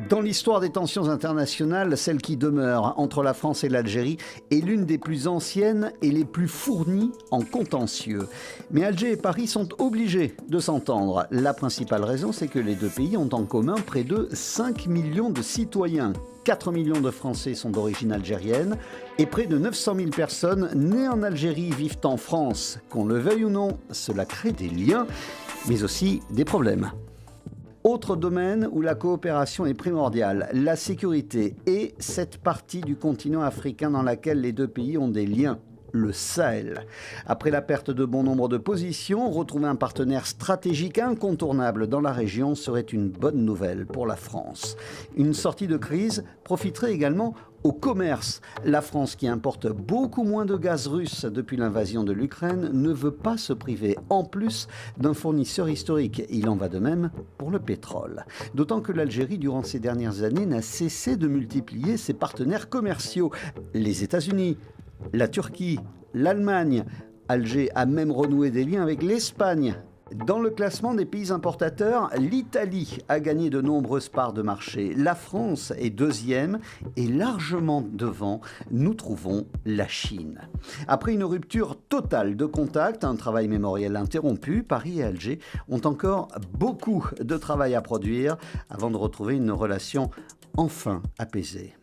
Dans l'histoire des tensions internationales, celle qui demeure entre la France et l'Algérie est l'une des plus anciennes et les plus fournies en contentieux. Mais Alger et Paris sont obligés de s'entendre. La principale raison, c'est que les deux pays ont en commun près de 5 millions de citoyens. 4 millions de Français sont d'origine algérienne et près de 900 000 personnes nées en Algérie vivent en France. Qu'on le veuille ou non, cela crée des liens, mais aussi des problèmes. Autre domaine où la coopération est primordiale, la sécurité et cette partie du continent africain dans laquelle les deux pays ont des liens. Le Sahel. Après la perte de bon nombre de positions, retrouver un partenaire stratégique incontournable dans la région serait une bonne nouvelle pour la France. Une sortie de crise profiterait également au commerce. La France, qui importe beaucoup moins de gaz russe depuis l'invasion de l'Ukraine, ne veut pas se priver en plus d'un fournisseur historique. Il en va de même pour le pétrole. D'autant que l'Algérie, durant ces dernières années, n'a cessé de multiplier ses partenaires commerciaux. Les États-Unis, la Turquie, l'Allemagne. Alger a même renoué des liens avec l'Espagne. Dans le classement des pays importateurs, l'Italie a gagné de nombreuses parts de marché. La France est deuxième et largement devant, nous trouvons la Chine. Après une rupture totale de contact, un travail mémoriel interrompu, Paris et Alger ont encore beaucoup de travail à produire avant de retrouver une relation enfin apaisée.